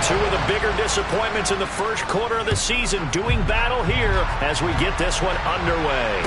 Two of the bigger disappointments in the first quarter of the season doing battle here as we get this one underway.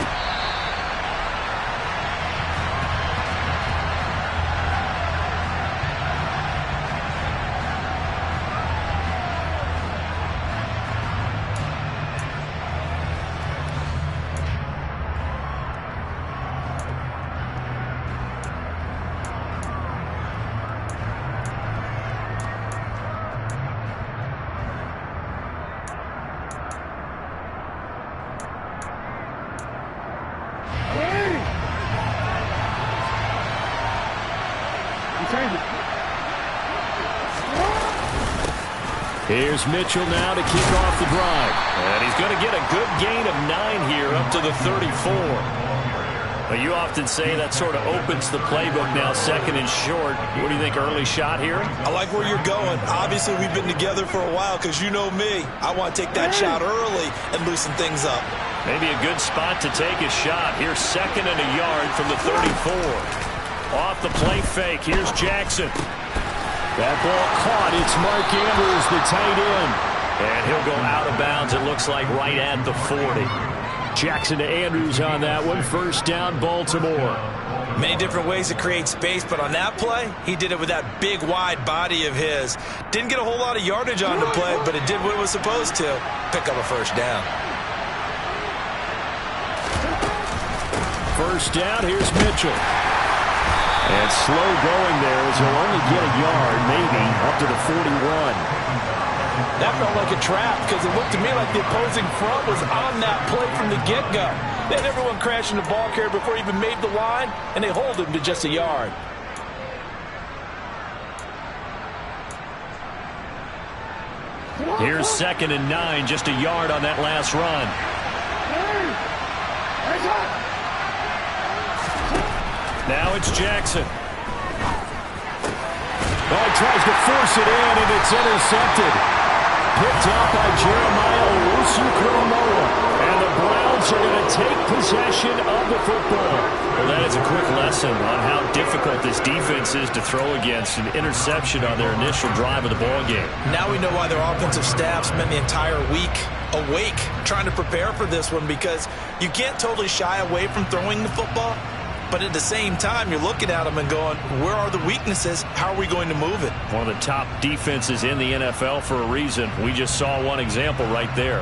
Here's Mitchell now to kick off the drive. And he's going to get a good gain of 9 here up to the 34. Well, you often say that sort of opens the playbook now, second and short. What do you think, early shot here? I like where you're going. Obviously, we've been together for a while because you know me. I want to take that shot early and loosen things up. Maybe a good spot to take a shot. Here's second and a yard from the 34. Off the play fake. Here's Jackson. That ball caught. It's Mark Andrews, the tight end. And he'll go out of bounds, it looks like, right at the 40. Jackson to Andrews on that one. First down, Baltimore. Many different ways to create space, but on that play, he did it with that big, wide body of his. Didn't get a whole lot of yardage on the play, but it did what it was supposed to. Pick up a first down. First down, here's Mitchell. And slow going there as he'll only get a yard, maybe, up to the 41. That felt like a trap because it looked to me like the opposing front was on that play from the get-go. They had everyone crashing the ball carrier before he even made the line, and they hold him to just a yard. Here's second and 9, just a yard on that last run. Now it's Jackson. Oh, he tries to force it in, and it's intercepted. Picked up by Jeremiah Owusu-Koramoah. And the Browns are going to take possession of the football. Well, that is a quick lesson on how difficult this defense is to throw against. An interception on their initial drive of the ball game. Now we know why their offensive staff spent the entire week awake trying to prepare for this one, because you can't totally shy away from throwing the football. But at the same time, you're looking at them and going, where are the weaknesses? How are we going to move it? One of the top defenses in the NFL for a reason. We just saw one example right there.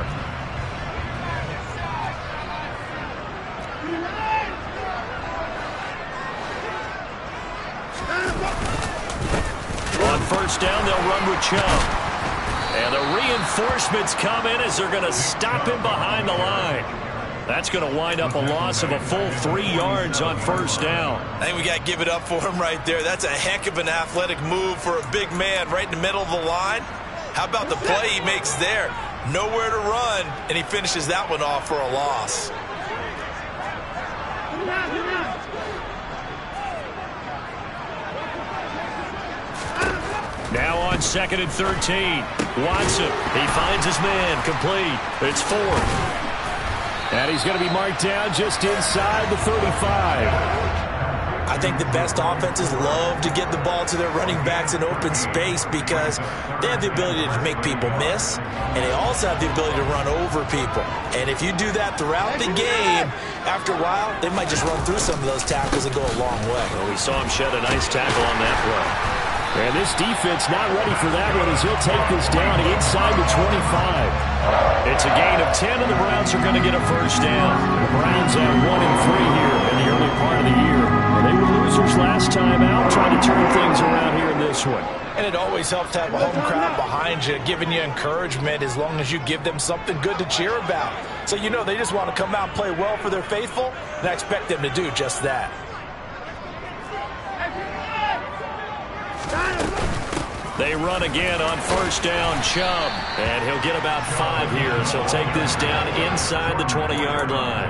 On first down, they'll run with Chubb. And the reinforcements come in as they're going to stop him behind the line. That's going to wind up a loss of a full 3 yards on first down. I think we got to give it up for him right there. That's a heck of an athletic move for a big man right in the middle of the line. How about the play he makes there? Nowhere to run, and he finishes that one off for a loss. Now on second and 13. Watson, he finds his man, complete. It's 4. And he's going to be marked down just inside the 35. I think the best offenses love to get the ball to their running backs in open space because they have the ability to make people miss, and they also have the ability to run over people. And if you do that throughout the game, after a while, they might just run through some of those tackles and go a long way. Well, we saw him shed a nice tackle on that play. And this defense not ready for that one as he'll take this down inside the 25. It's a gain of 10, and the Browns are going to get a first down. The Browns at 1-3 here in the early part of the year. They were losers last time out, trying to turn things around here in this one. And it always helps to have a home crowd behind you, giving you encouragement as long as you give them something good to cheer about. So you know they just want to come out and play well for their faithful, and I expect them to do just that. They run again on first down, Chubb. And he'll get about 5 here, so he'll take this down inside the 20-yard line.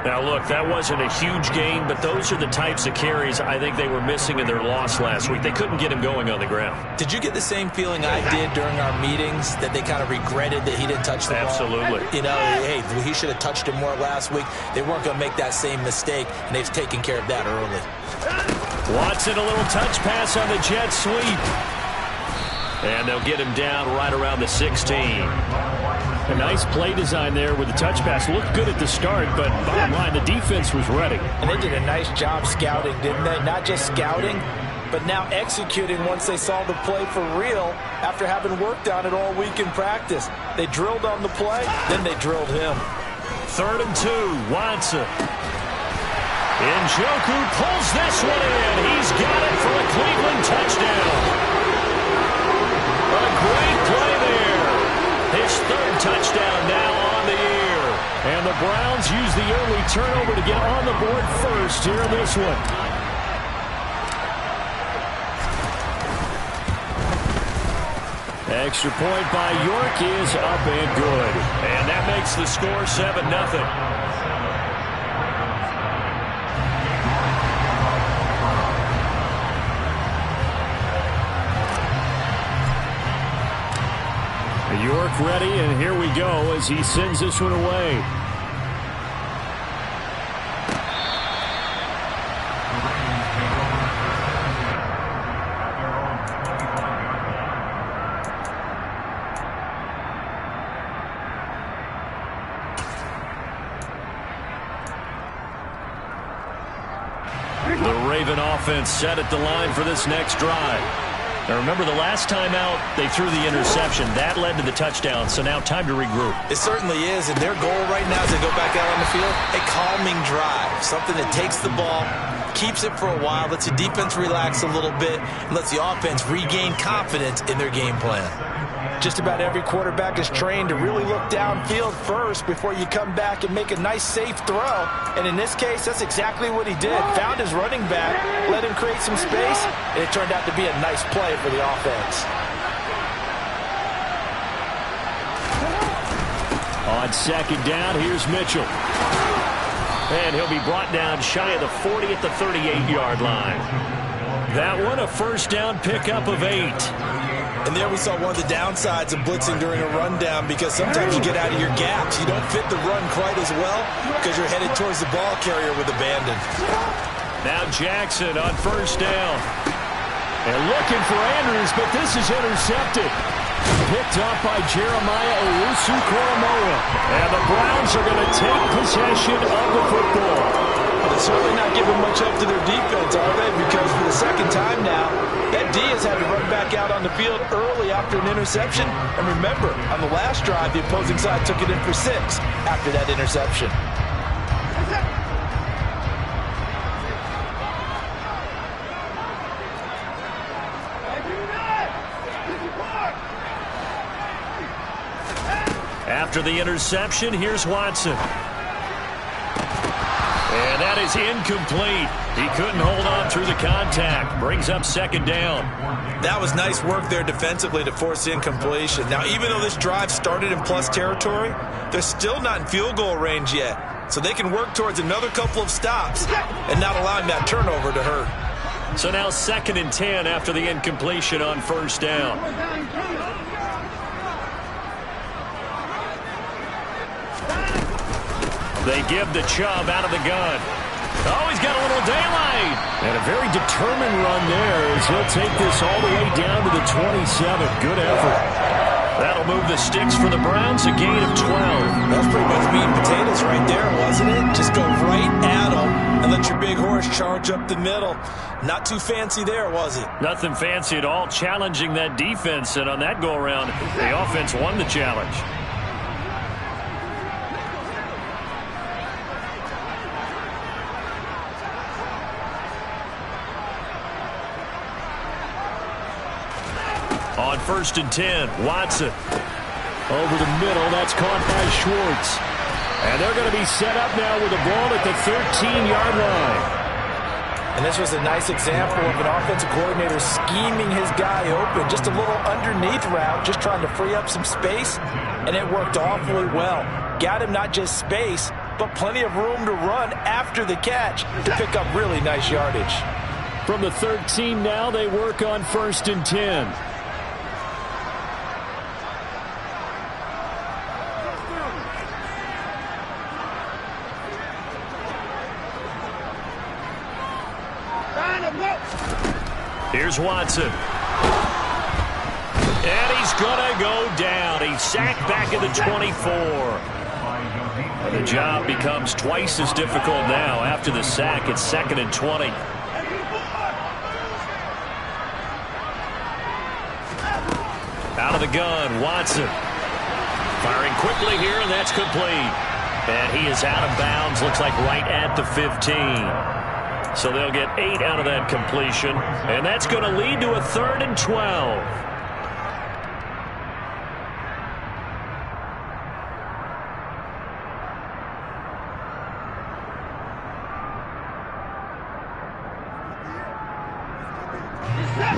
Now, look, that wasn't a huge gain, but those are the types of carries I think they were missing in their loss last week. They couldn't get him going on the ground. Did you get the same feeling I did during our meetings, that they kind of regretted that he didn't touch the ball? Absolutely. You know, hey, he should have touched him more last week. They weren't going to make that same mistake, and they've taken care of that early. Watson, a little touch pass on the jet sweep. And they'll get him down right around the 16. A nice play design there with the touch pass. Looked good at the start, but bottom line, the defense was ready. And they did a nice job scouting, didn't they? Not just scouting, but now executing once they saw the play for real after having worked on it all week in practice. They drilled on the play, then they drilled him. 3rd and 2, Watson. Njoku pulls this one in. He's got it for a Cleveland touchdown. A great play there. His 3rd touchdown now on the year. And the Browns use the early turnover to get on the board first here in this one. Extra point by York is up and good. And that makes the score 7-0. York ready, and here we go as he sends this one away. The Raven offense set at the line for this next drive. Now remember, the last time out, they threw the interception. That led to the touchdown, so now time to regroup. It certainly is, and their goal right now as they go back out on the field, a calming drive, something that takes the ball, keeps it for a while, lets the defense relax a little bit, and lets the offense regain confidence in their game plan. Just about every quarterback is trained to really look downfield first before you come back and make a nice, safe throw. And in this case, that's exactly what he did. Found his running back, let him create some space, and it turned out to be a nice play for the offense. On 2nd down, here's Mitchell. And he'll be brought down shy of the 40 at the 38-yard line. That one, a 1st down pickup of 8. And there we saw one of the downsides of blitzing during a rundown, because sometimes you get out of your gaps. You don't fit the run quite as well because you're headed towards the ball carrier with abandon. Now Jackson on 1st down. And looking for Andrews, but this is intercepted. Picked up by Jeremiah Owusu-Koramoah. And the Browns are going to take possession of the football. Well, they're certainly not giving much help to their defense, are they? Because for the 2nd time now, that D has had to run back out on the field early after an interception. And remember, on the last drive, the opposing side took it in for 6 after that interception. After the interception, here's Watson. And that is incomplete. He couldn't hold on through the contact. Brings up 2nd down. That was nice work there defensively to force the incompletion. Now, even though this drive started in plus territory, they're still not in field goal range yet. So they can work towards another couple of stops and not allowing that turnover to hurt. So now 2nd and 10 after the incompletion on 1st down. They give the Chubb out of the gun. Oh, he's got a little daylight. And a very determined run there as he'll take this all the way down to the 27. Good effort. That'll move the sticks for the Browns, a gain of 12. That was pretty much meat and potatoes right there, wasn't it? Just go right at them and let your big horse charge up the middle. Not too fancy there, was it? Nothing fancy at all, challenging that defense. And on that go-around, the offense won the challenge. On 1st and 10, Watson. Over the middle, that's caught by Schwartz. And they're going to be set up now with the ball at the 13-yard line. And this was a nice example of an offensive coordinator scheming his guy open. Just a little underneath route, just trying to free up some space. And it worked awfully well. Got him not just space, but plenty of room to run after the catch to pick up really nice yardage. From the 13 now, they work on 1st and 10. Here's Watson. And he's going to go down. He's sacked back at the 24. And the job becomes twice as difficult now. After the sack, it's 2nd and 20. Out of the gun, Watson. Firing quickly here, and that's complete. And he is out of bounds, looks like right at the 15. So they'll get 8 out of that completion. And that's going to lead to a 3rd and 12.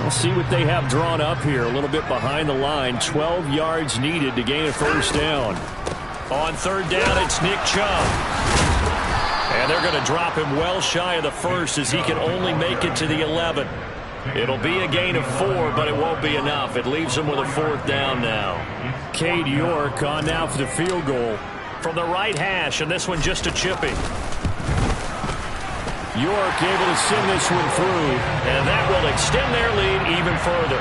We'll see what they have drawn up here. A little bit behind the line. 12 yards needed to gain a first down. On 3rd down, it's Nick Chubb. And they're going to drop him well shy of the first as he can only make it to the 11. It'll be a gain of 4, but it won't be enough. It leaves him with a 4th down now. Cade York on now for the field goal. From the right hash, and this one just a chipping. York able to send this one through. And that will extend their lead even further.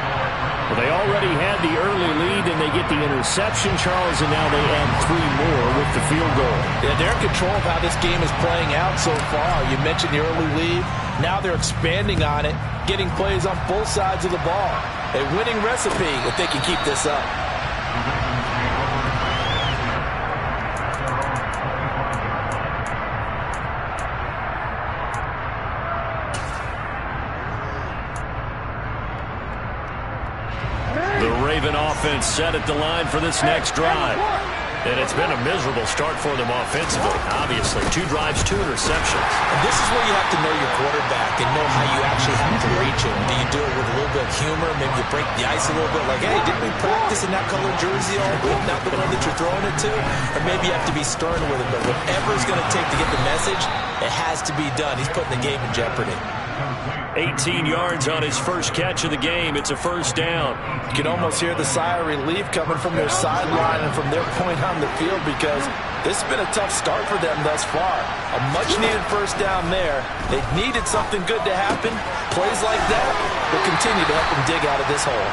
Well, they already had the early lead, and they get the interception, Charles, and now they add 3 more with the field goal. Yeah, they're in control of how this game is playing out so far. You mentioned the early lead. Now they're expanding on it, getting plays on both sides of the ball. A winning recipe if they can keep this up. Raven offense set at the line for this next drive. And it's been a miserable start for them offensively, obviously. 2 drives, 2 interceptions. And this is where you have to know your quarterback and know how you actually have to reach him. Do you do it with a little bit of humor? Maybe you break the ice a little bit like, hey, didn't we practice in that colored jersey all week, not the one that you're throwing it to? Or maybe you have to be stern with him. But whatever it's going to take to get the message, it has to be done. He's putting the game in jeopardy. 18 yards on his first catch of the game. It's a first down. You can almost hear the sigh of relief coming from their sideline and from their point on the field because this has been a tough start for them thus far. A much-needed first down there. They needed something good to happen. Plays like that will continue to help them dig out of this hole.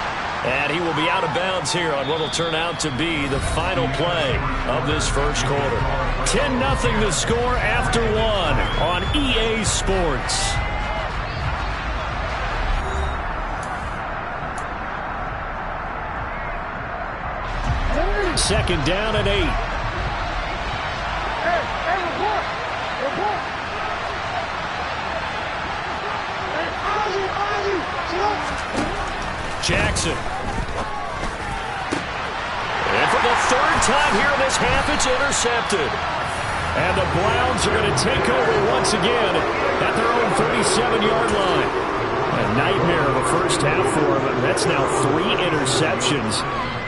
And he will be out of bounds here on what will turn out to be the final play of this first quarter. 10-0 the score after 1 on EA Sports. Second down and 8. Jackson. And for the 3rd time here in this half, it's intercepted. And the Browns are going to take over once again at their own 37-yard line. A nightmare of a first half for him. That's now 3 interceptions.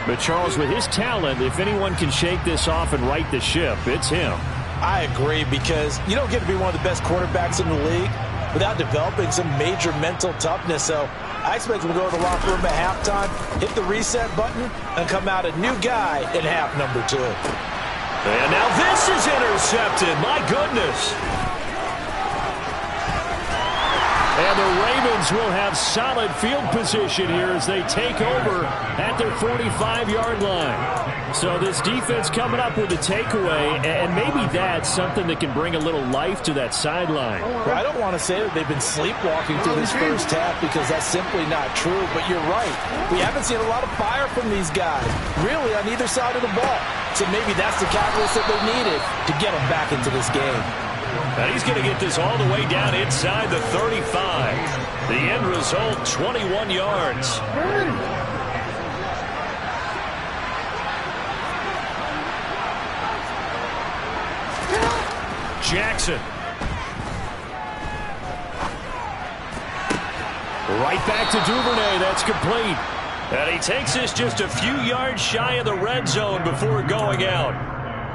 But, Charles, with his talent, if anyone can shake this off and right the ship, it's him. I agree, because you don't get to be one of the best quarterbacks in the league without developing some major mental toughness. So I expect him to go to the locker room at halftime, hit the reset button, and come out a new guy in half number 2. And now this is intercepted. My goodness. And the Ravens will have solid field position here as they take over at their 45-yard line. So this defense coming up with a takeaway, and maybe that's something that can bring a little life to that sideline. Well, I don't want to say that they've been sleepwalking through this first half because that's simply not true, but you're right. We haven't seen a lot of fire from these guys, really on either side of the ball. So maybe that's the catalyst that they needed to get them back into this game. And he's going to get this all the way down inside the 35. The end result, 21 yards. Jackson. Right back to Duvernay. That's complete. And he takes this just a few yards shy of the red zone before going out.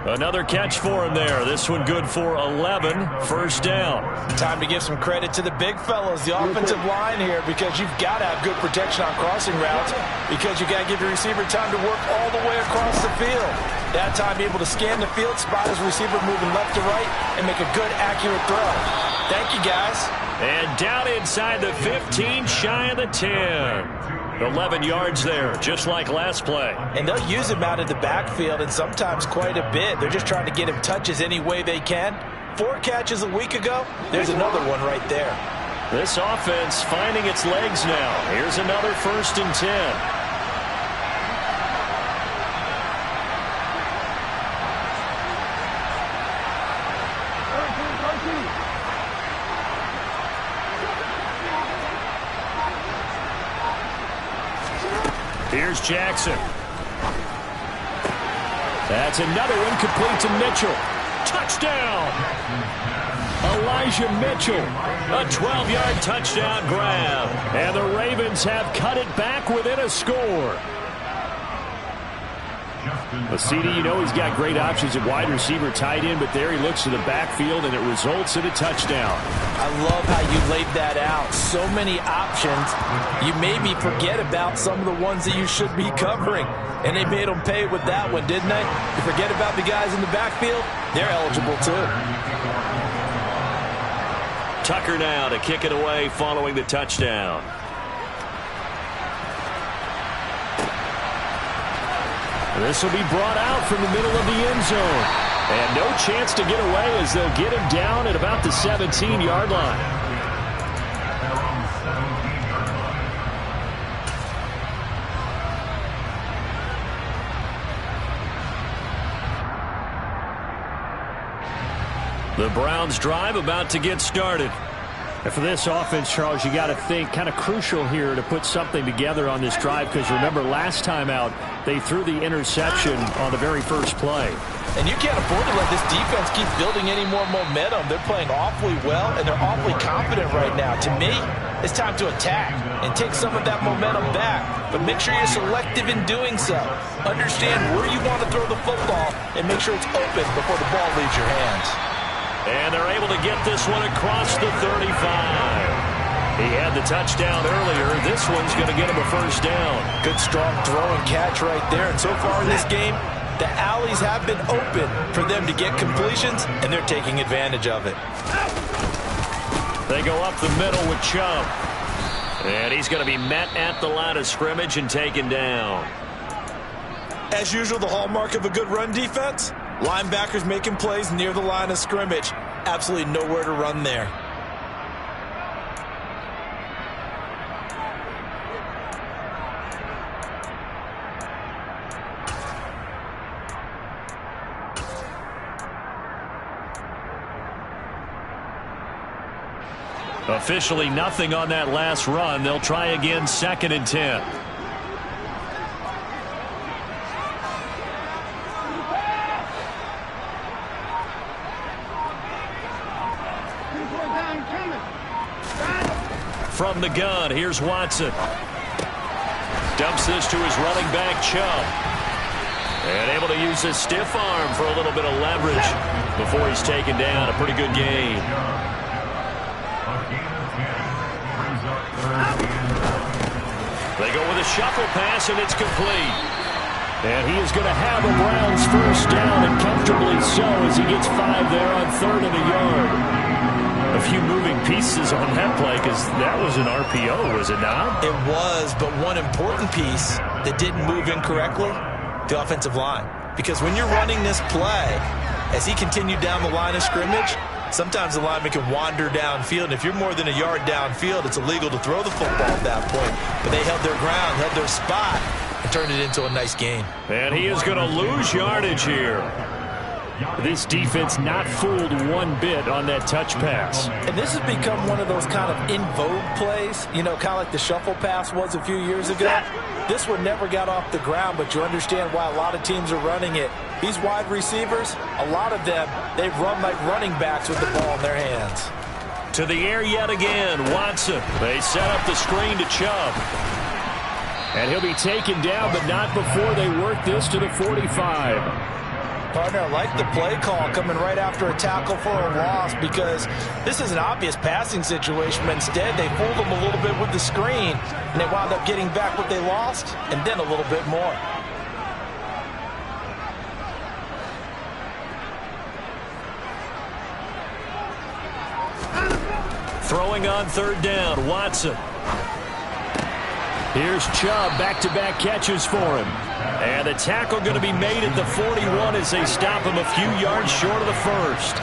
Another catch for him there. This one good for 11. First down. Time to give some credit to the big fellows, the offensive line here, because you've got to have good protection on crossing routes because you got to give your receiver time to work all the way across the field. That time able to scan the field, spot his receiver moving left to right, and make a good, accurate throw. Thank you, guys. And down inside the 15, shy of the 10. 11 yards there, just like last play. And they'll use him out of the backfield, and sometimes quite a bit. They're just trying to get him touches any way they can. 4 catches a week ago. There's another one right there. This offense finding its legs now. Here's another 1st and 10. Here's Jackson. That's another one complete to Mitchell. Touchdown! Elijah Mitchell. A 12-yard touchdown grab. And the Ravens have cut it back within a score. Well, CD, you know he's got great options at wide receiver, tight end, but there he looks to the backfield, and it results in a touchdown. I love how you laid that out. So many options. You made me forget about some of the ones that you should be covering. And they made them pay with that one, didn't they? You forget about the guys in the backfield? They're eligible too. Tucker now to kick it away following the touchdown. This will be brought out from the middle of the end zone. And no chance to get away as they'll get him down at about the 17-yard line. The Browns drive about to get started. And for this offense, Charles, you got to think kind of crucial here to put something together on this drive, because remember last time out they threw the interception on the very first play. And you can't afford to let this defense keep building any more momentum. They're playing awfully well, and they're awfully confident right now. To me, it's time to attack and take some of that momentum back. But make sure you're selective in doing so. Understand where you want to throw the football and make sure it's open before the ball leaves your hands. And they're able to get this one across the 35. He had the touchdown earlier. This one's going to get him a first down. Good, strong throw and catch right there. And so far in this game, the alleys have been open for them to get completions, and they're taking advantage of it. They go up the middle with Chubb. And he's going to be met at the line of scrimmage and taken down. As usual, the hallmark of a good run defense, linebackers making plays near the line of scrimmage. Absolutely nowhere to run there. Officially nothing on that last run. They'll try again, 2nd and 10. From the gun, here's Watson. Dumps this to his running back, Chubb. And able to use his stiff arm for a little bit of leverage before he's taken down. A pretty good gain. They go with a shuffle pass, and it's complete. And he is going to have a Browns first down, and comfortably so, as he gets 5 there on 3rd and a yard. A few moving pieces on that play, because that was an RPO, was it not? It was, but one important piece that didn't move incorrectly, the offensive line. Because when you're running this play, as he continued down the line of scrimmage, sometimes the lineman can wander downfield. And if you're more than a yard downfield, it's illegal to throw the football at that point. But they held their ground, held their spot, and turned it into a nice gain. And he is going to lose yardage here. This defense not fooled one bit on that touch pass. And this has become one of those kind of in vogue plays, you know, kind of like the shuffle pass was a few years ago. This one never got off the ground, but you understand why a lot of teams are running it. These wide receivers, a lot of them, they run like running backs with the ball in their hands. To the air yet again, Watson. They set up the screen to Chubb. And he'll be taken down, but not before they work this to the 45. Partner, I like the play call coming right after a tackle for a loss, because this is an obvious passing situation, but instead they fooled them a little bit with the screen, and they wound up getting back what they lost, and then a little bit more. Throwing on 3rd down, Watson. Here's Chubb, back-to-back catches for him. And the tackle going to be made at the 41 as they stop him a few yards short of the first.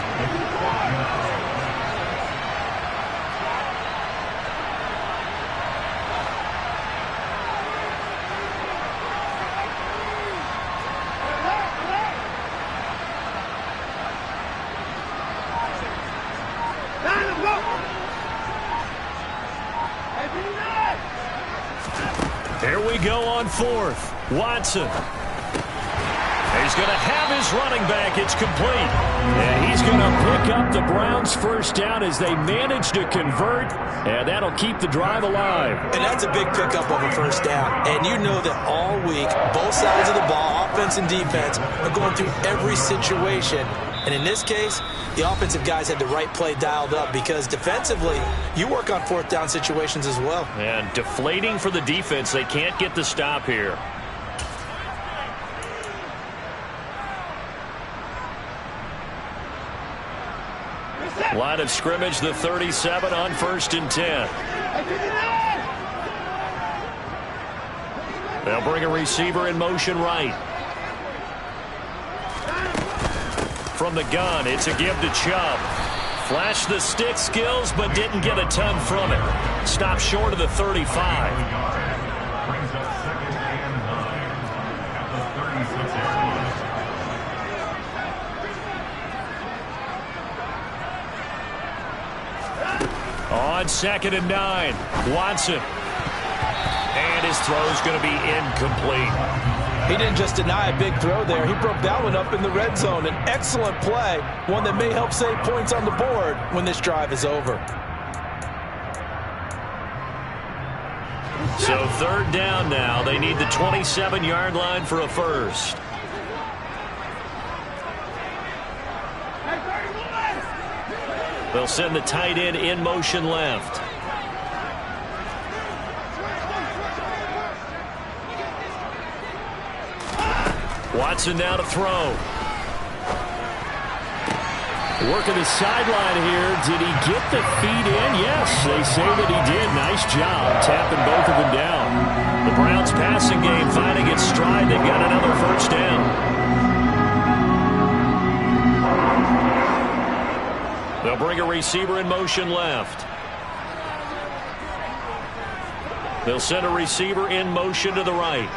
Here we go on fourth. Watson. He's going to have his running back. It's complete. And he's going to pick up the Browns' first down as they manage to convert, and that'll keep the drive alive. And that's a big pickup of a first down. And you know that all week, both sides of the ball, offense and defense, are going through every situation. And in this case, the offensive guys had the right play dialed up because defensively, you work on fourth down situations as well. And deflating for the defense. They can't get the stop here. Line of scrimmage, the 37 on 1st and 10. They'll bring a receiver in motion right. From the gun, it's a give to Chubb. Flashed the stick skills, but didn't get a ton from it. Stopped short of the 35. On 2nd and 9, Watson. And his throw's going to be incomplete. He didn't just deny a big throw there. He broke that one up in the red zone. An excellent play, one that may help save points on the board when this drive is over. So 3rd down now. They need the 27-yard line for a first. They'll send the tight end in motion left. Watson now to throw. Working the sideline here. Did he get the feet in? Yes, they say that he did. Nice job tapping both of them down. The Browns passing game finding its stride. They've got another first down. They'll bring a receiver in motion left. They'll send a receiver in motion to the right.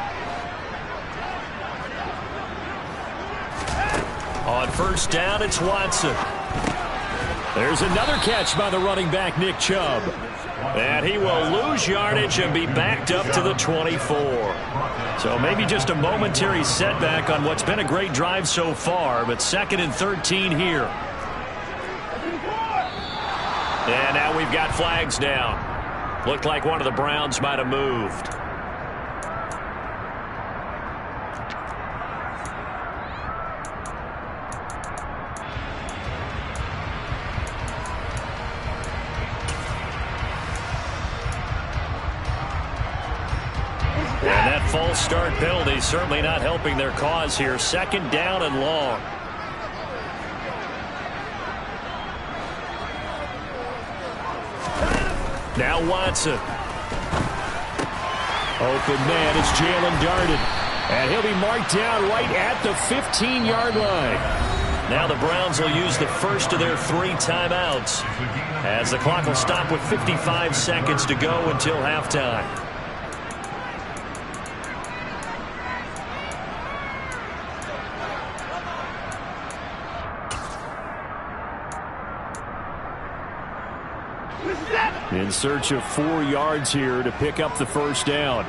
On 1st down, it's Watson. There's another catch by the running back, Nick Chubb. And he will lose yardage and be backed up to the 24. So maybe just a momentary setback on what's been a great drive so far, but 2nd and 13 here. And now we've got flags down. Looked like one of the Browns might have moved. And that false start penalty certainly not helping their cause here. 2nd down and long. Now Watson. Open man is Jalen Darden. And he'll be marked down right at the 15-yard line. Now the Browns will use the first of their 3 timeouts, as the clock will stop with 55 seconds to go until halftime. In search of 4 yards here to pick up the first down.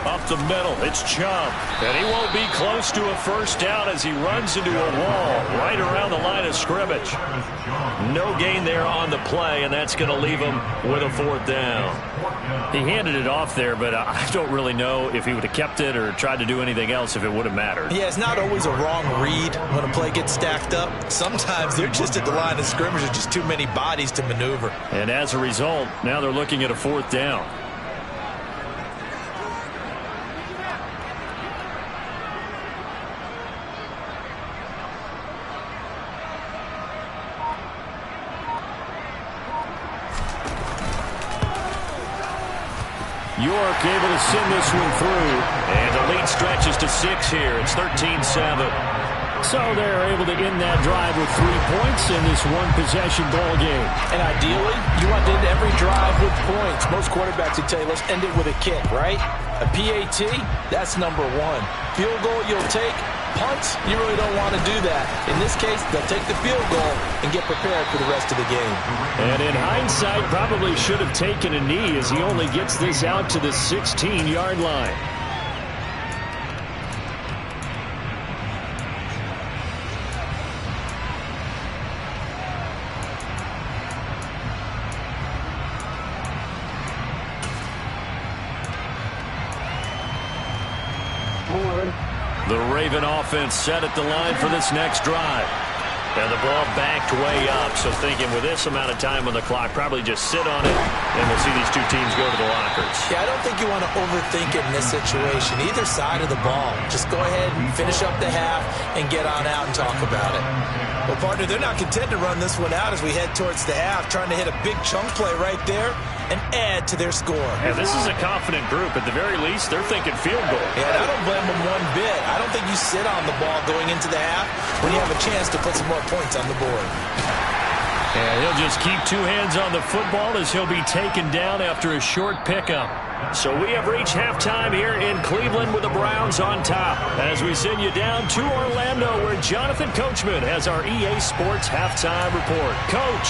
Up the middle, it's Chubb. And he won't be close to a first down as he runs into a wall right around the line of scrimmage. No gain there on the play, and that's going to leave him with a 4th down. He handed it off there, but I don't really know if he would have kept it or tried to do anything else if it would have mattered. Yeah, it's not always a wrong read when a play gets stacked up. Sometimes they're just at the line of scrimmage. There's just too many bodies to maneuver. And as a result, now they're looking at a 4th down. York able to send this one through. And the lead stretches to 6 here. It's 13-7. So they're able to end that drive with 3 points in this one-possession ball game. And ideally, you want to end every drive with points. Most quarterbacks would tell you, let's end it with a kick, right? A PAT, that's number 1. Field goal you'll take. Punts, you really don't want to do that. In this case, they'll take the field goal and get prepared for the rest of the game. And in hindsight, probably should have taken a knee as he only gets this out to the 16-yard line. The Raven offense set at the line for this next drive. And the ball backed way up, so thinking with this amount of time on the clock, probably just sit on it, and we'll see these two teams go to the lockers. Yeah, I don't think you want to overthink it in this situation. Either side of the ball. Just go ahead and finish up the half and get on out and talk about it. Well, partner, they're not content to run this one out as we head towards the half, trying to hit a big chunk play right there and add to their score. And this is a confident group. At the very least, they're thinking field goal. Yeah, and I don't blame them one bit. I don't think you sit on the ball going into the half when you have a chance to put some more points on the board. And he'll just keep 2 hands on the football as he'll be taken down after a short pickup. So we have reached halftime here in Cleveland with the Browns on top. As we send you down to Orlando, where Jonathan Coachman has our EA Sports halftime report. Coach.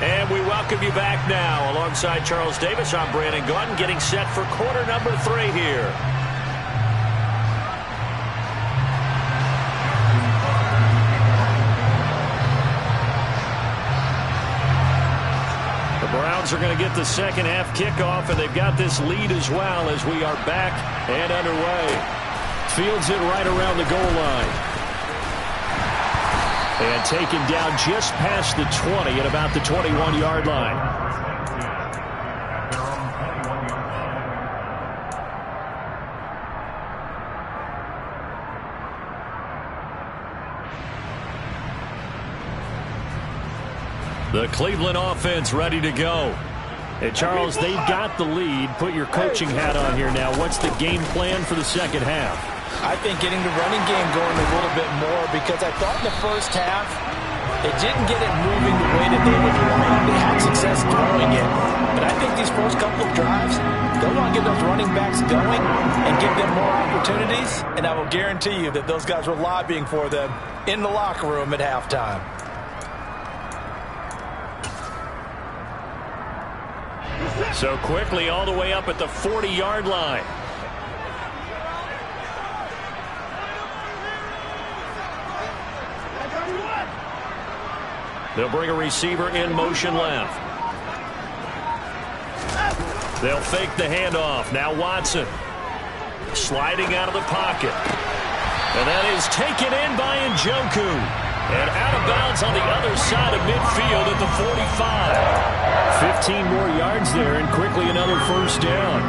And we welcome you back now. Alongside Charles Davis, I'm Brandon Gaudin, getting set for quarter number 3 here. The Browns are going to get the second half kickoff, and they've got this lead as well as we are back and underway. Fields it right around the goal line. And taken down just past the 20 at about the 21-yard line. The Cleveland offense ready to go. Hey, Charles, they've got the lead. Put your coaching hat on here now. What's the game plan for the second half? I think getting the running game going a little bit more, because I thought in the first half it didn't get it moving the way that they would like. They had success throwing it. But I think these first couple of drives, they'll want to get those running backs going and give them more opportunities. And I will guarantee you that those guys were lobbying for them in the locker room at halftime. So quickly all the way up at the 40-yard line. They'll bring a receiver in motion left. They'll fake the handoff. Now Watson sliding out of the pocket. And that is taken in by Njoku. And out of bounds on the other side of midfield at the 45. 15 more yards there, and quickly another first down.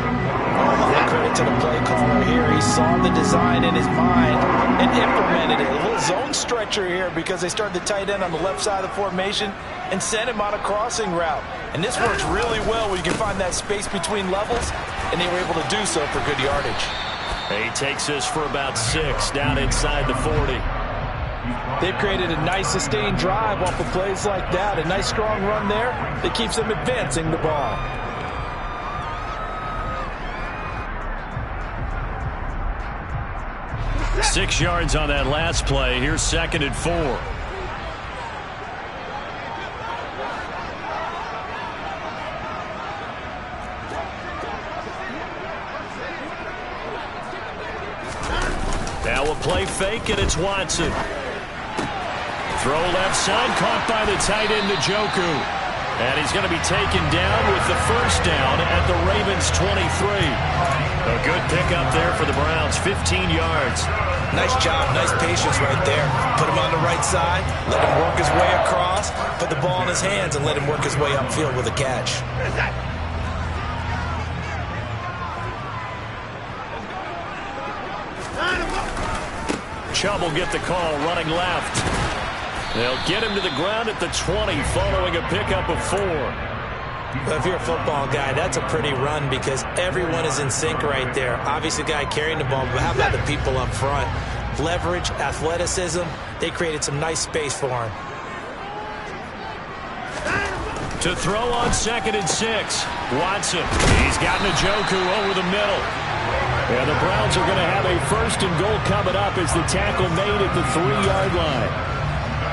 All credit to the play caller here. He saw the design in his mind and implemented it. A little zone stretcher here because they started the tight end on the left side of the formation and sent him on a crossing route. And this works really well when you can find that space between levels, and they were able to do so for good yardage. He takes this for about 6 down inside the 40. They've created a nice sustained drive off of plays like that. A nice strong run there that keeps them advancing the ball. Six yards on that last play. Here's 2nd and 4. Now a play fake, and it's Watson. Throw left side, caught by the tight end, Njoku. And he's going to be taken down with the first down at the Ravens' 23. A good pickup there for the Browns, 15 yards. Nice job, nice patience right there. Put him on the right side, let him work his way across, put the ball in his hands, and let him work his way upfield with a catch. Chubb will get the call running left. They'll get him to the ground at the 20 following a pickup of 4. Well, if you're a football guy, that's a pretty run because everyone is in sync right there. Obviously, the guy carrying the ball, but how about the people up front? Leverage, athleticism, they created some nice space for him. To throw on 2nd and 6. Watson. He's got Njoku over the middle. And the Browns are going to have a 1st and goal coming up as the tackle made at the 3-yard line.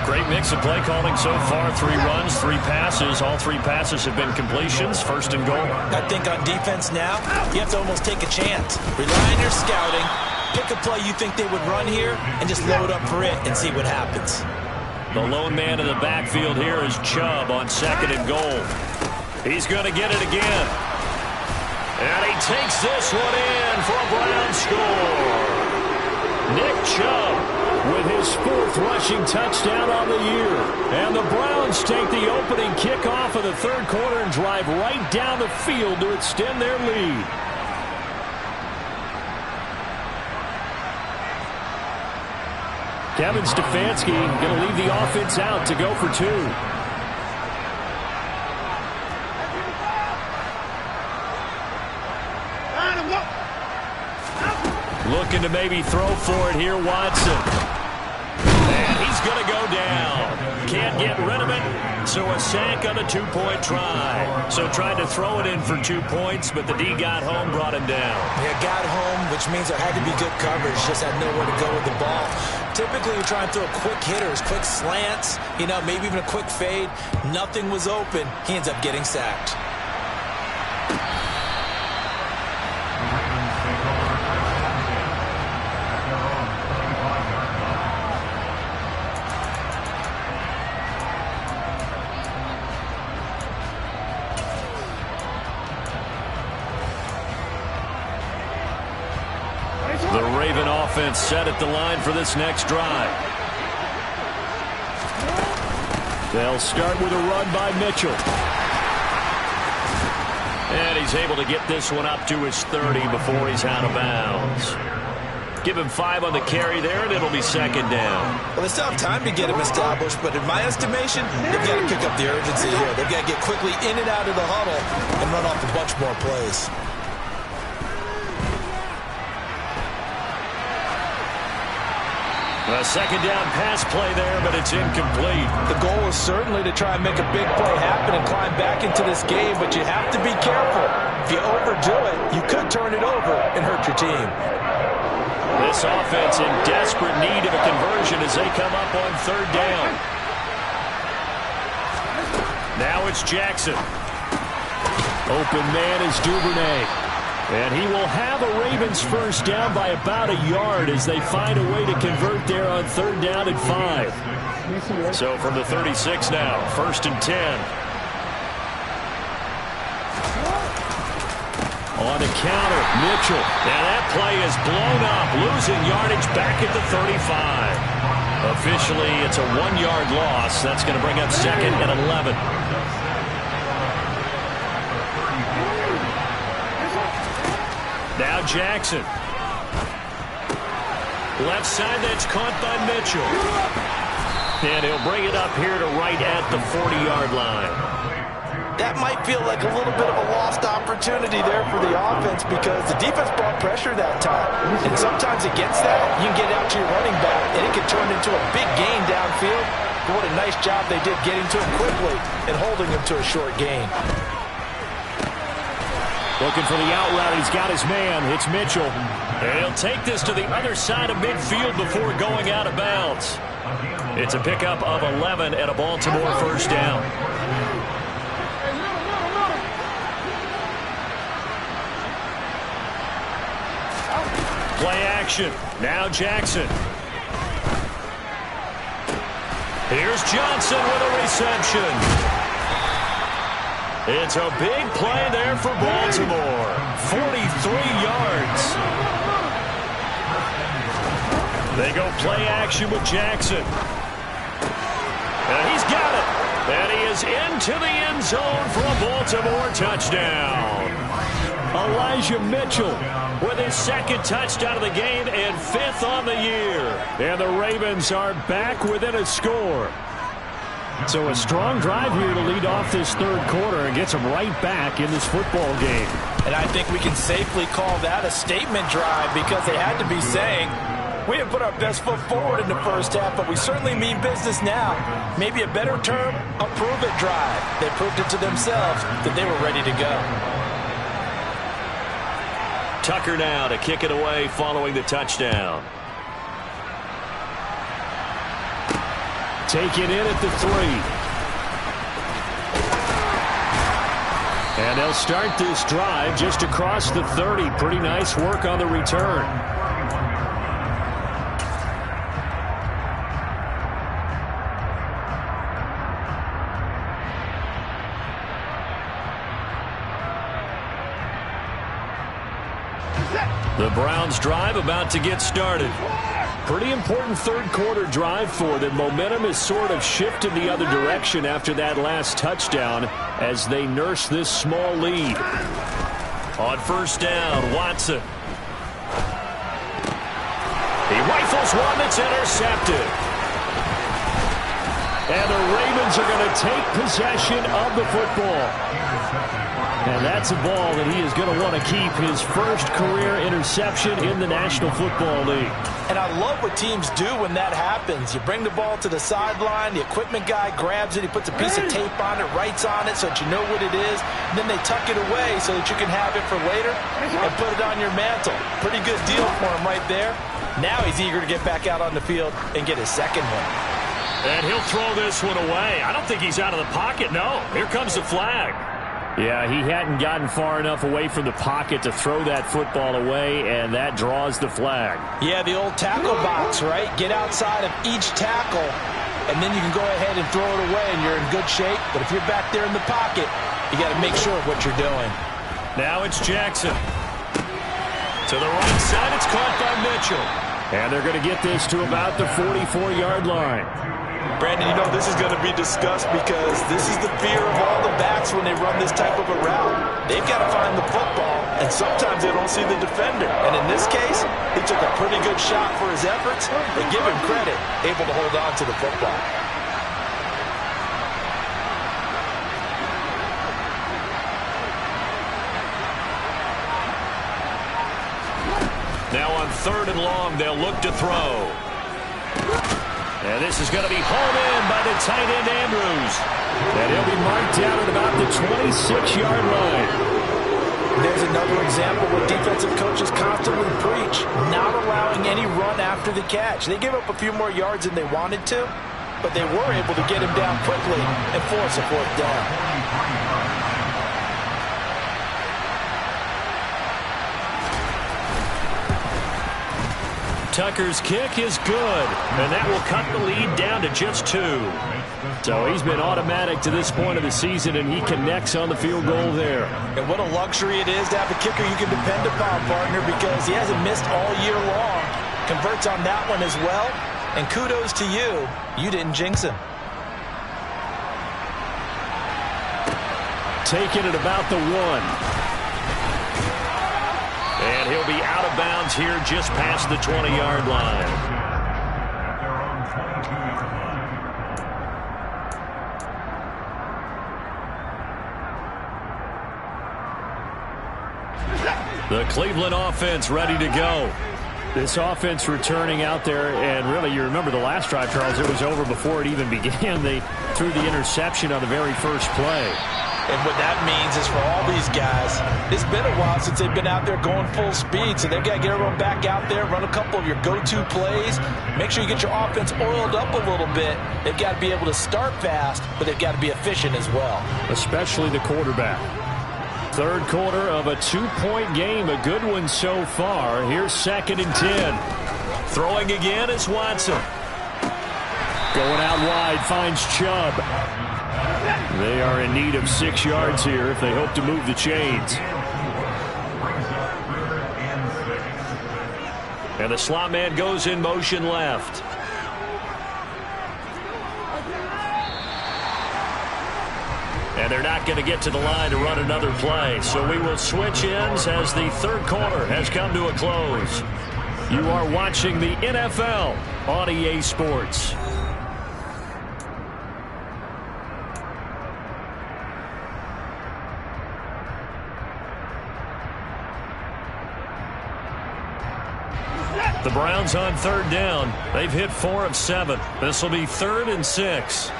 Great mix of play calling so far. 3 runs, 3 passes. All 3 passes have been completions. 1st and goal. I think on defense now, you have to almost take a chance. Rely on your scouting. Pick a play you think they would run here and just load up for it and see what happens. The lone man in the backfield here is Chubb on 2nd and goal. He's going to get it again. And he takes this one in for a Brown score. Nick Chubb with his 4th rushing touchdown on the year. And the Browns take the opening kickoff of the 3rd quarter and drive right down the field to extend their lead. Kevin Stefanski going to leave the offense out to go for 2. Looking to maybe throw for it here, Watson. And he's going to go down. Can't get rid of it, so a sack on a 2-point try. So tried to throw it in for 2 points, but the D got home, brought him down. Yeah, got home, which means there had to be good coverage. Just had nowhere to go with the ball. Typically, you're trying to throw quick hitters, quick slants, maybe even a quick fade. Nothing was open. He ends up getting sacked. The Raven offense set at the line for this next drive. They'll start with a run by Mitchell. And he's able to get this one up to his 30 before he's out of bounds. Give him 5 on the carry there, and it'll be 2nd down. Well, they still have time to get him established, but in my estimation, they've got to pick up the urgency here. They've got to get quickly in and out of the huddle and run off a bunch more plays. A 2nd down pass play there, but it's incomplete. The goal is certainly to try and make a big play happen and climb back into this game, but you have to be careful. If you overdo it, you could turn it over and hurt your team. This offense in desperate need of a conversion as they come up on 3rd down. Now it's Jackson. Open man is Duvernay. And he will have a Ravens 1st down by about a yard as they find a way to convert there on 3rd down and 5. So from the 36 now, 1st and 10. On the counter, Mitchell. And that play is blown up, losing yardage back at the 35. Officially, it's a 1-yard loss. That's going to bring up 2nd and 11. Now Jackson. Left side, that's caught by Mitchell. And he'll bring it up here to right at the 40-yard line. That might feel like a little bit of a lost opportunity there for the offense because the defense brought pressure that time. And sometimes against that, you can get out to your running back, and it can turn into a big gain downfield. But what a nice job they did getting to him quickly and holding him to a short gain. Looking for the out route. He's got his man. It's Mitchell. And he'll take this to the other side of midfield before going out of bounds. It's a pickup of 11 and a Baltimore 1st down. Play action. Now Jackson. Here's Johnson with a reception. It's a big play there for Baltimore. 43 yards. They go play action with Jackson. And he's got it. And he is into the end zone for a Baltimore touchdown. Elijah Mitchell with his second touchdown of the game and 5th on the year. And the Ravens are back within a score. So a strong drive here to lead off this third quarter and gets them right back in this football game. And I think we can safely call that a statement drive because they had to be saying, we have put our best foot forward in the first half, but we certainly mean business now. Maybe a better term, a prove-it drive. They proved it to themselves that they were ready to go. Tucker now to kick it away following the touchdown. Taken in at the 3. And they'll start this drive just across the 30. Pretty nice work on the return. The Browns drive about to get started. Pretty important third quarter drive for them. Momentum is sort of shifted the other direction after that last touchdown as they nurse this small lead. On first down, Watson. He rifles one that's intercepted. And the Ravens are going to take possession of the football. And that's a ball that he is going to want to keep, his first career interception in the National Football League. And I love what teams do when that happens. You bring the ball to the sideline, the equipment guy grabs it, he puts a piece of tape on it, writes on it so that you know what it is, and then they tuck it away so that you can have it for later and put it on your mantle. Pretty good deal for him right there. Now he's eager to get back out on the field and get his second one. And he'll throw this one away. I don't think he's out of the pocket, no. Here comes the flag. Yeah, he hadn't gotten far enough away from the pocket to throw that football away, and that draws the flag. Yeah, the old tackle box, right? Get outside of each tackle, and then you can go ahead and throw it away, and you're in good shape. But if you're back there in the pocket, you got to make sure of what you're doing. Now it's Jackson. To the right side, it's caught by Mitchell. And they're going to get this to about the 44-yard line. Brandon, you know this is going to be discussed because this is the fear of all the backs when they run this type of a route. They've got to find the football, and sometimes they don't see the defender. And in this case, he took a pretty good shot for his efforts, but give him credit, able to hold on to the football. Now on 3rd and long, they'll look to throw. And this is going to be hauled in by the tight end, Andrews. And he'll be marked down at about the 26-yard line. There's another example where defensive coaches constantly preach, not allowing any run after the catch. They gave up a few more yards than they wanted to, but they were able to get him down quickly and force a 4th down. Tucker's kick is good, and that will cut the lead down to just 2. So he's been automatic to this point of the season, and he connects on the field goal there. And what a luxury it is to have a kicker you can depend upon, partner, because he hasn't missed all year long. Converts on that one as well, and kudos to you. You didn't jinx him. Taking it about the 1. And he'll be out of bounds here just past the 20-yard line. The Cleveland offense ready to go. This offense returning out there, and really, you remember the last drive, Charles, it was over before it even began. They threw the interception on the very first play. And what that means is for all these guys, it's been a while since they've been out there going full speed, so they've got to get everyone back out there, run a couple of your go-to plays, make sure you get your offense oiled up a little bit. They've got to be able to start fast, but they've got to be efficient as well. Especially the quarterback. Third quarter of a 2-point game, a good one so far. Here's 2nd and 10. Throwing again is Watson. Going out wide, finds Chubb. They are in need of 6 yards here if they hope to move the chains. And the slot man goes in motion left. And And they're not going to get to the line to run another play. So we will switch ends as the third quarter has come to a close. You are watching the NFL on EA Sports. The Browns on third down. They've hit 4 of 7. This will be 3rd and 6.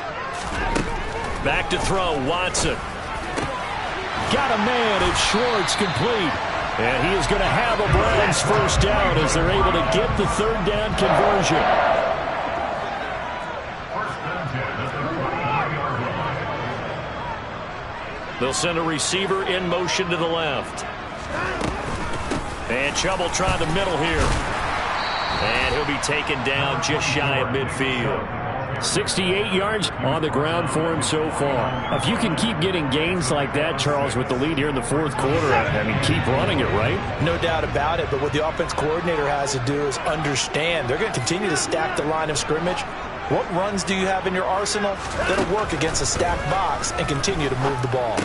Back to throw, Watson. Got a man, it's Schwartz, complete. And he is going to have a Browns first down as they're able to get the third down conversion. They'll send a receiver in motion to the left. And Chubb will try the middle here. And he'll be taken down just shy of midfield. 68 yards on the ground for him so far. If you can keep getting gains like that, Charles, with the lead here in the fourth quarter, I mean, keep running it, right? No doubt about it, but what the offense coordinator has to do is understand. They're going to continue to stack the line of scrimmage. What runs do you have in your arsenal that'll work against a stacked box and continue to move the ball?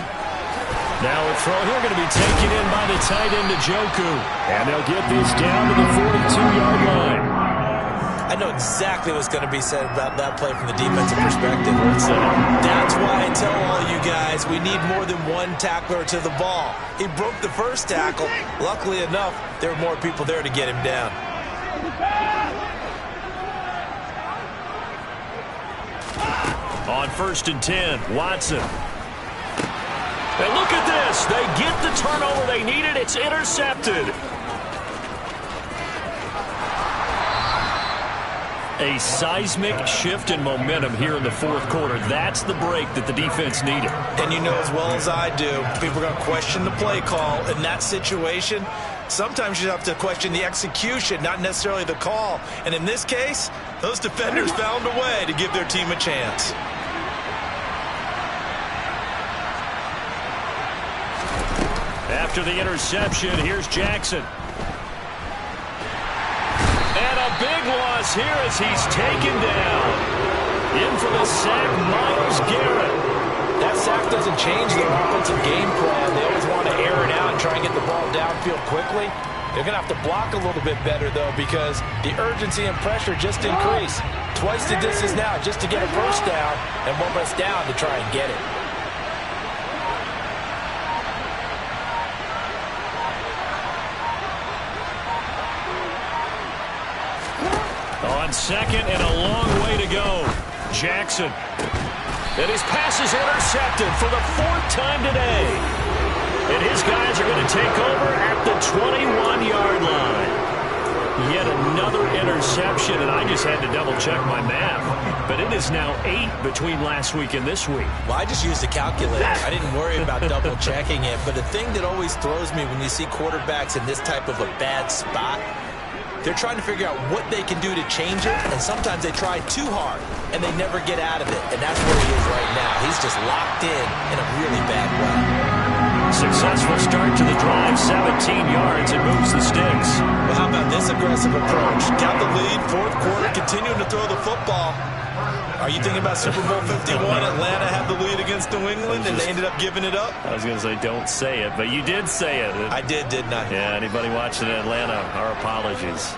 Now a throw here going to be taken in by the tight end, Njoku. And they'll get this down to the 42-yard line. I know exactly what's going to be said about that play from the defensive perspective. That's why I tell all you guys we need more than one tackler to the ball. He broke the first tackle. Luckily enough, there were more people there to get him down. On 1st and 10, Watson. And look at this. They get the turnover they needed. It's intercepted. A seismic shift in momentum here in the fourth quarter. That's the break that the defense needed. And you know as well as I do, people are going to question the play call in that situation. Sometimes you have to question the execution, not necessarily the call. And in this case, those defenders found a way to give their team a chance. After the interception, here's Jackson. And a big loss here as he's taken down. In for the sack, Myles Garrett. That sack doesn't change their offensive game plan. They always want to air it out and try and get the ball downfield quickly. They're going to have to block a little bit better, though, because the urgency and pressure just increase. Twice the distance now just to get a first down, and one less down to try and get it. On second and a long way to go. Jackson. And his pass is intercepted for the 4th time today. And his guys are going to take over at the 21-yard line. Yet another interception, and I just had to double-check my math. But it is now 8 between last week and this week. Well, I just used a calculator. I didn't worry about double-checking it. But the thing that always throws me when you see quarterbacks in this type of a bad spot, they're trying to figure out what they can do to change it, and sometimes they try too hard, and they never get out of it. And that's where he is right now. He's just locked in a really bad way. Successful start to the drive, 17 yards, and moves the sticks. Well, how about this aggressive approach? Got the lead, fourth quarter, continuing to throw the football. Are you thinking about Super Bowl 51? Atlanta had the lead against New England, and they ended up giving it up? I was going to say, don't say it, but you did say it. I did, didn't I? Yeah, anybody watching in Atlanta, our apologies.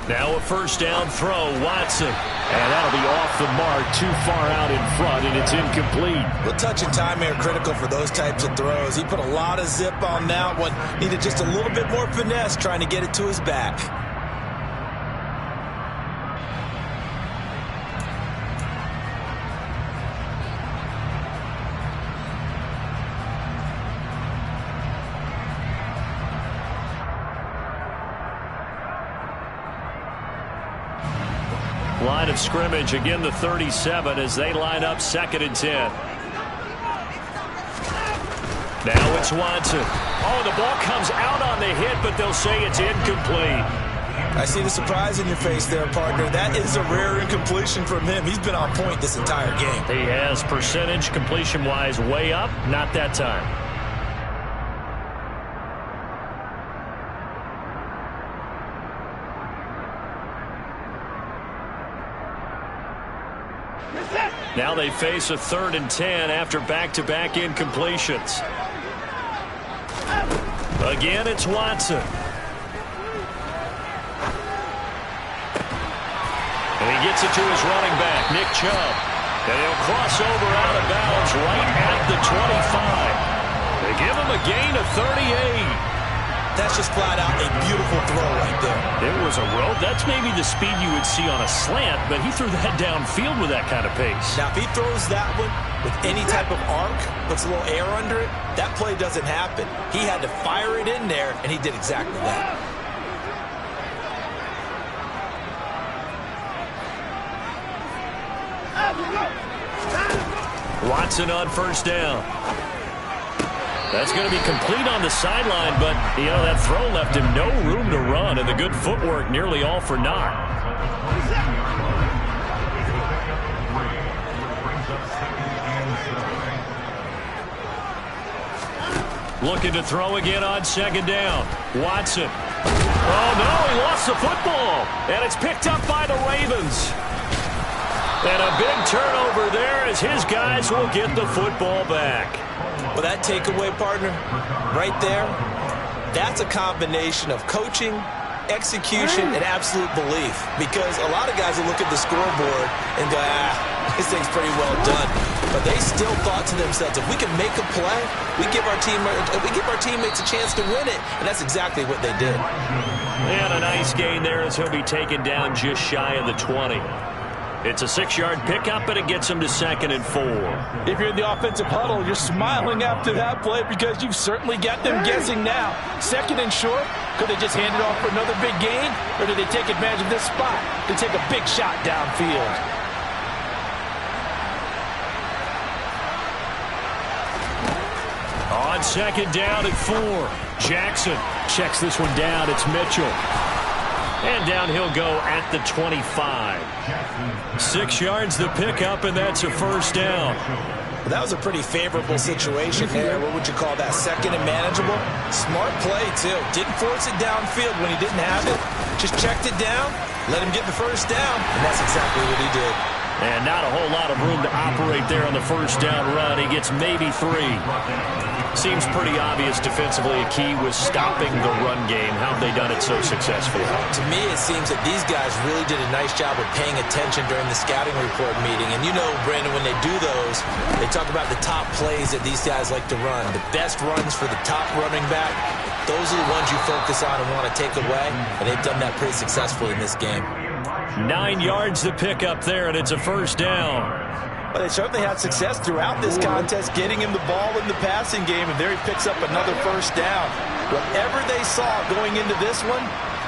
Now a first down throw, Watson. And that'll be off the mark, too far out in front, and it's incomplete. Well, touch and timing are critical for those types of throws. He put a lot of zip on that one. Needed just a little bit more finesse trying to get it to his back. Line of scrimmage, again the 37 as they line up 2nd and 10. Now it's Watson. Oh, the ball comes out on the hit, but they'll say it's incomplete. I see the surprise in your face there, partner. That is a rare incompletion from him. He's been on point this entire game. He has percentage completion-wise way up, not that time. Now they face a 3rd and 10 after back-to-back incompletions. Again, it's Watson. And he gets it to his running back, Nick Chubb. And he'll cross over out of bounds right at the 25. They give him a gain of 38. That's just flat out a beautiful throw right there. It was a rope. That's maybe the speed you would see on a slant, but he threw that downfield with that kind of pace. Now, if he throws that one with any type of arc, puts a little air under it, that play doesn't happen. He had to fire it in there, and he did exactly that. Watson on 1st down. That's going to be complete on the sideline, but, you know, that throw left him no room to run, and the good footwork nearly all for naught. Looking to throw again on 2nd down. Watson. Oh, no, he lost the football, and it's picked up by the Ravens. And a big turnover there as his guys will get the football back. Well, that takeaway, partner, right there, that's a combination of coaching, execution, and absolute belief. Because a lot of guys will look at the scoreboard and go, this thing's pretty well done. But they still thought to themselves, if we can make a play, we give our teammates a chance to win it. And that's exactly what they did. And a nice gain there as he'll be taken down just shy of the 20. It's a 6-yard pickup, and it gets him to 2nd and 4. If you're in the offensive huddle, you're smiling after that play because you've certainly got them guessing now. 2nd and short, could they just hand it off for another big gain, or do they take advantage of this spot to take a big shot downfield? On 2nd down and 4, Jackson checks this one down. It's Mitchell. And down he'll go at the 25. 6 yards the pickup, and that's a 1st down. Well, that was a pretty favorable situation there. What would you call that? 2nd and manageable? Smart play, too. Didn't force it downfield when he didn't have it. Just checked it down, let him get the 1st down, and that's exactly what he did. And not a whole lot of room to operate there on the 1st down run. He gets maybe 3. Seems pretty obvious defensively. A key was stopping the run game. How have they done it so successfully? To me, it seems that these guys really did a nice job of paying attention during the scouting report meeting. And you know, Brandon, when they do those, they talk about the top plays that these guys like to run. The best runs for the top running back, those are the ones you focus on and want to take away. And they've done that pretty successfully in this game. 9 yards to pick up there, and it's a 1st down. But they certainly had success throughout this contest, getting him the ball in the passing game, and there he picks up another 1st down. Whatever they saw going into this one,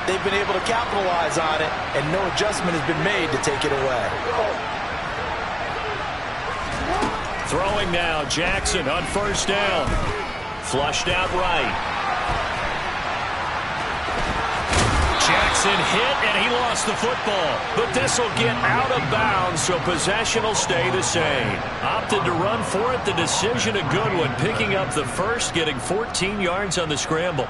they've been able to capitalize on it, and no adjustment has been made to take it away. Throwing now, Jackson on 1st down. Flushed out right. Jackson hit, and he lost the football. But this will get out of bounds, so possession will stay the same. Opted to run for it. The decision a good one, picking up the 1st, getting 14 yards on the scramble.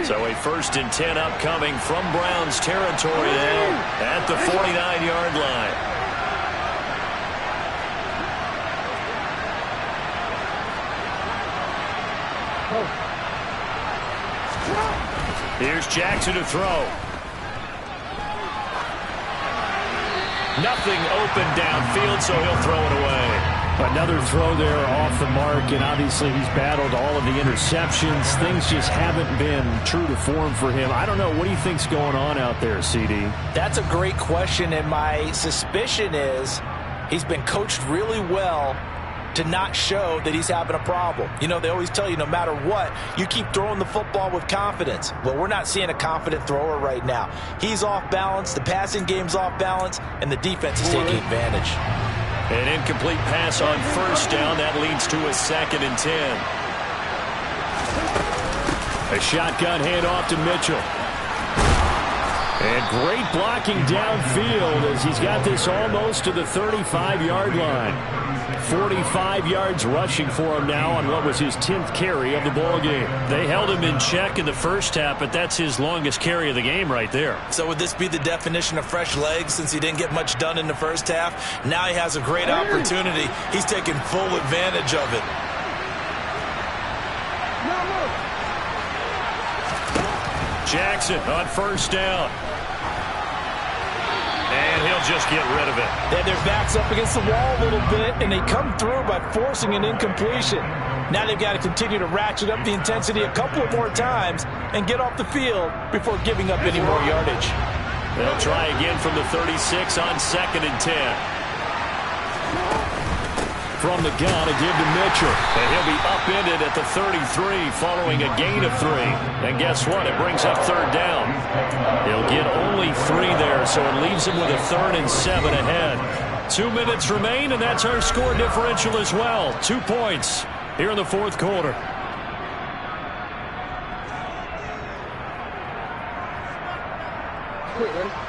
So a 1st and 10 upcoming from Browns territory now at the 49-yard line. Here's Jackson to throw. Nothing open downfield, so he'll throw it away. Another throw there off the mark, and obviously he's battled all of the interceptions. Things just haven't been true to form for him. I don't know. What do you think's going on out there, CD? That's a great question, and my suspicion is he's been coached really well to not show that he's having a problem. You know, they always tell you no matter what, you keep throwing the football with confidence. Well, we're not seeing a confident thrower right now. He's off balance, the passing game's off balance, and the defense is taking advantage. An incomplete pass on 1st down. That leads to a 2nd and 10. A shotgun handoff to Mitchell. And great blocking downfield as he's got this almost to the 35-yard line. 45 yards rushing for him now on what was his 10th carry of the ball game. They held him in check in the first half, but that's his longest carry of the game right there. So would this be the definition of fresh legs since he didn't get much done in the first half? Now he has a great opportunity. He's taking full advantage of it. Jackson on first down. And he'll just get rid of it. They had their backs up against the wall a little bit, and they come through by forcing an incompletion. Now they've got to continue to ratchet up the intensity a couple of more times and get off the field before giving up any more yardage. They'll try again from the 36 on 2nd and 10. From the gun, a give to Mitchell. And he'll be upended at the 33 following a gain of 3. And guess what? It brings up 3rd down. He'll get only 3 there, so it leaves him with a 3rd and 7 ahead. 2 minutes remain, and that's our score differential as well. 2 points here in the 4th quarter.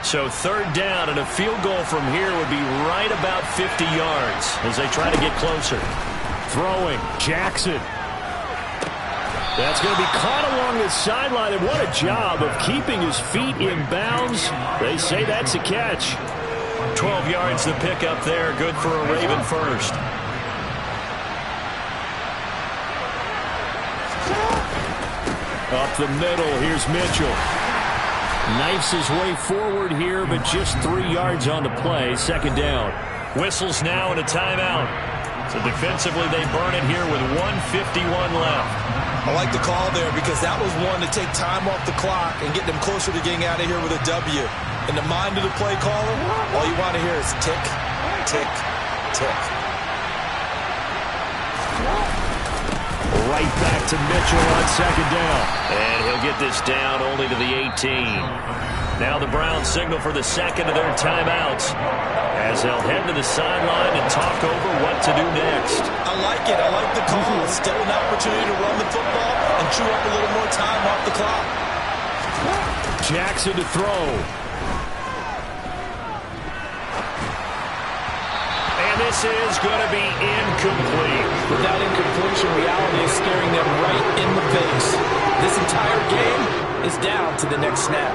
So 3rd down, and a field goal from here would be right about 50 yards as they try to get closer. Throwing, Jackson. That's going to be caught along the sideline, and what a job of keeping his feet in bounds. They say that's a catch. 12 yards to pick up there, good for a Raven first. Up the middle, here's Mitchell. Knifes his way forward here, but just 3 yards on the play. 2nd down. Whistles now and a timeout. So defensively, they burn it here with 1:51 left. I like the call there because that was one to take time off the clock and get them closer to getting out of here with a W. In the mind of the play caller, all you want to hear is tick, tick, tick. Right back to Mitchell on 2nd down. And he'll get this down only to the 18. Now the Browns signal for the 2nd of their timeouts as they'll head to the sideline and talk over what to do next. I like it. I like the call. Still an opportunity to run the football and chew up a little more time off the clock. Jackson to throw. And this is going to be incomplete. Without incompletion, reality is staring them right in the face. This entire game is down to the next snap.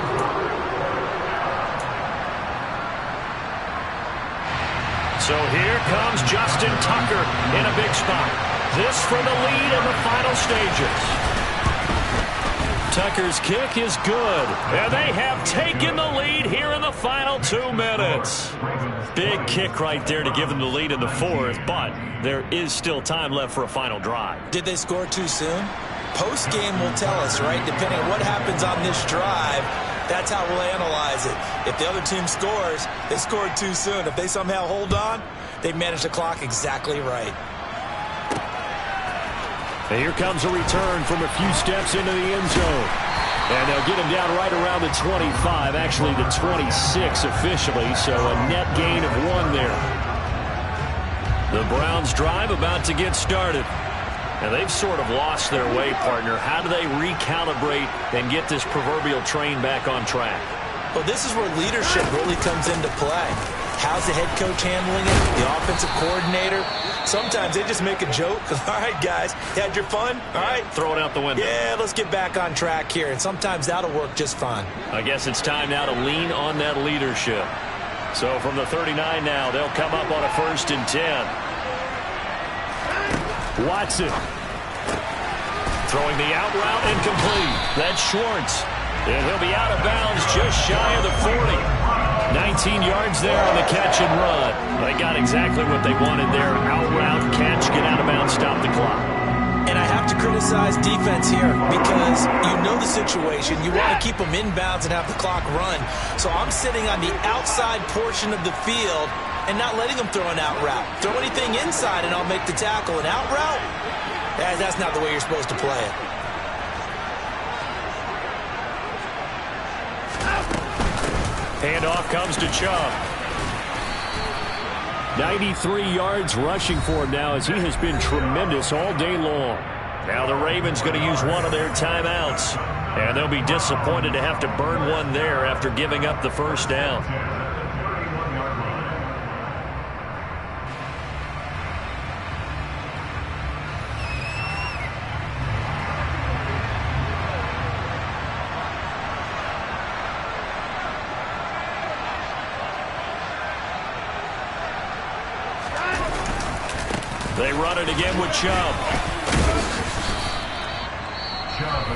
So here comes Justin Tucker in a big spot. This for the lead in the final stages. Tucker's kick is good. And they have taken the lead here in the final 2 minutes. Big kick right there to give them the lead in the 4th, but there is still time left for a final drive. Did they score too soon? Post-game will tell us, right? Depending on what happens on this drive, that's how we'll analyze it. If the other team scores, they scored too soon. If they somehow hold on, they manage the clock exactly right. And here comes a return from a few steps into the end zone. And they'll get him down right around the 25, actually the 26 officially, so a net gain of 1 there. The Browns drive about to get started. And they've sort of lost their way, partner. How do they recalibrate and get this proverbial train back on track? Well, this is where leadership really comes into play. How's the head coach handling it? The offensive coordinator? Sometimes they just make a joke. All right, guys, you had your fun? All right. Throw it out the window. Yeah, let's get back on track here. And sometimes that'll work just fine. I guess it's time now to lean on that leadership. So from the 39 now, they'll come up on a 1st and 10. Watson. Throwing the out route incomplete. That's Schwartz. And he'll be out of bounds just shy of the 40. 19 yards there on the catch and run. They got exactly what they wanted there. Out route, catch, get out of bounds, stop the clock. And I have to criticize defense here because you know the situation. You want to keep them inbounds and have the clock run. So I'm sitting on the outside portion of the field and not letting them throw an out route. Throw anything inside and I'll make the tackle. An out route? That's not the way you're supposed to play it. Handoff comes to Chubb. 93 yards rushing for him now as he has been tremendous all day long. Now the Ravens going to use one of their timeouts. And they'll be disappointed to have to burn one there after giving up the first down. They run it again with Chubb.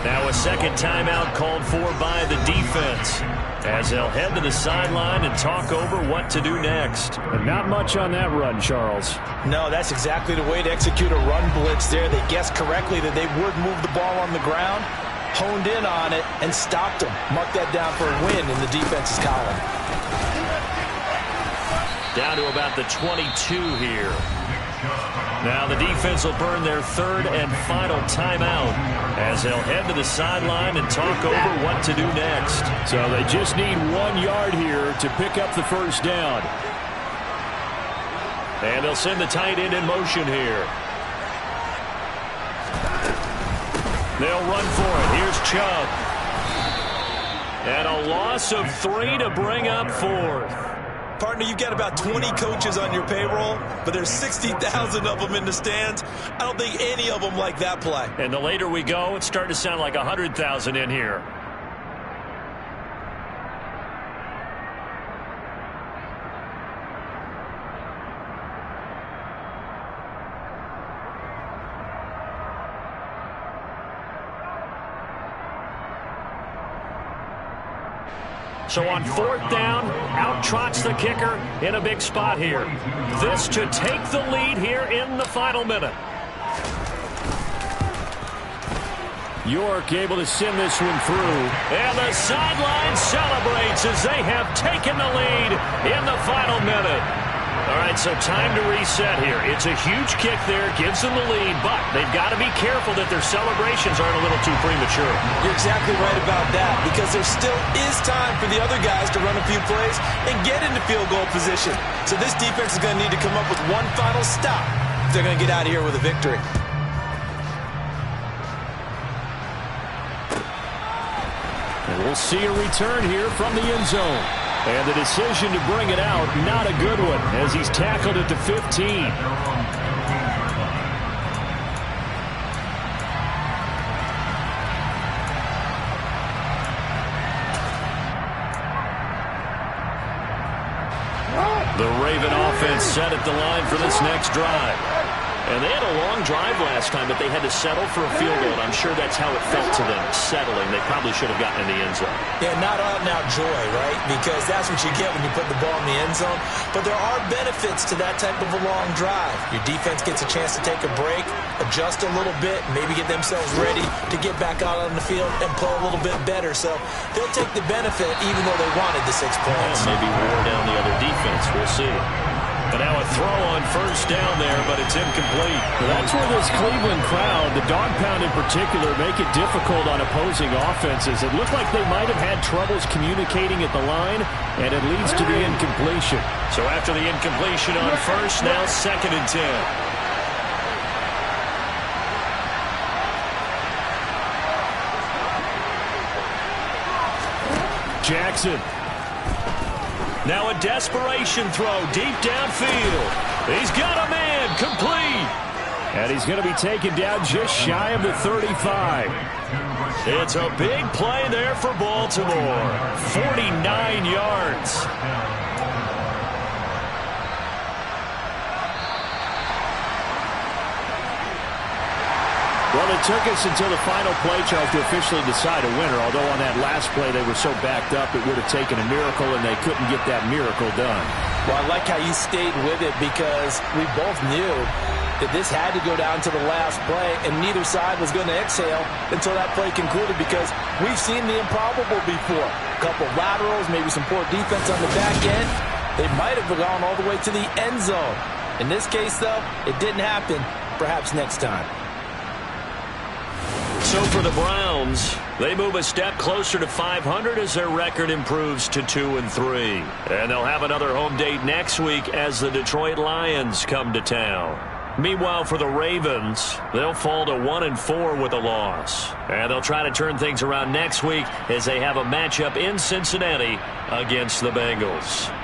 Now a second timeout called for by the defense as they'll head to the sideline and talk over what to do next. And not much on that run, Charles. No, that's exactly the way to execute a run blitz there. They guessed correctly that they would move the ball on the ground, honed in on it, and stopped them. Mark that down for a win in the defense's column. Down to about the 22 here. Now the defense will burn their third and final timeout as they'll head to the sideline and talk over what to do next. So they just need 1 yard here to pick up the first down. And they'll send the tight end in motion here. They'll run for it. Here's Chubb. And a loss of 3 to bring up fourth. Partner, you've got about 20 coaches on your payroll, but there's 60,000 of them in the stands. I don't think any of them like that play. And the later we go, it's starting to sound like 100,000 in here. So on fourth down, out trots the kicker in a big spot here. This to take the lead here in the final minute. York able to send this one through. And the sideline celebrates as they have taken the lead in the final minute. All right, so time to reset here. It's a huge kick there, gives them the lead, but they've got to be careful that their celebrations aren't a little too premature. You're exactly right about that, because there still is time for the other guys to run a few plays and get into field goal position. So this defense is going to need to come up with one final stop if they're going to get out of here with a victory. And we'll see a return here from the end zone. And the decision to bring it out, not a good one, as he's tackled at the 15. The Raven offense set at the line for this next drive. And they had a long drive last time, but they had to settle for a field goal. And I'm sure that's how it felt to them, settling. They probably should have gotten in the end zone. Yeah, not out and out joy, right? Because that's what you get when you put the ball in the end zone. But there are benefits to that type of a long drive. Your defense gets a chance to take a break, adjust a little bit, maybe get themselves ready to get back out on the field and play a little bit better. So they'll take the benefit even though they wanted the 6 points. Yeah, maybe wore down the other defense. We'll see. But now a throw on first down there, but it's incomplete. Well, that's where this Cleveland crowd, the dog pound in particular, make it difficult on opposing offenses. It looked like they might have had troubles communicating at the line, and it leads to the incompletion. So after the incompletion on first, now 2nd and 10. Jackson. Now a desperation throw deep downfield. He's got a man, complete. And he's going to be taken down just shy of the 35. It's a big play there for Baltimore. 49 yards. Well, it took us until the final play, Charles, to officially decide a winner. Although on that last play they were so backed up it would have taken a miracle, and they couldn't get that miracle done. Well, I like how you stayed with it, because we both knew that this had to go down to the last play, and neither side was going to exhale until that play concluded, because we've seen the improbable before. A couple laterals, maybe some poor defense on the back end. They might have gone all the way to the end zone. In this case, though, it didn't happen. Perhaps next time. So for the Browns, they move a step closer to 500 as their record improves to 2-3. And they'll have another home date next week as the Detroit Lions come to town. Meanwhile, for the Ravens, they'll fall to 1-4 with a loss. And they'll try to turn things around next week as they have a matchup in Cincinnati against the Bengals.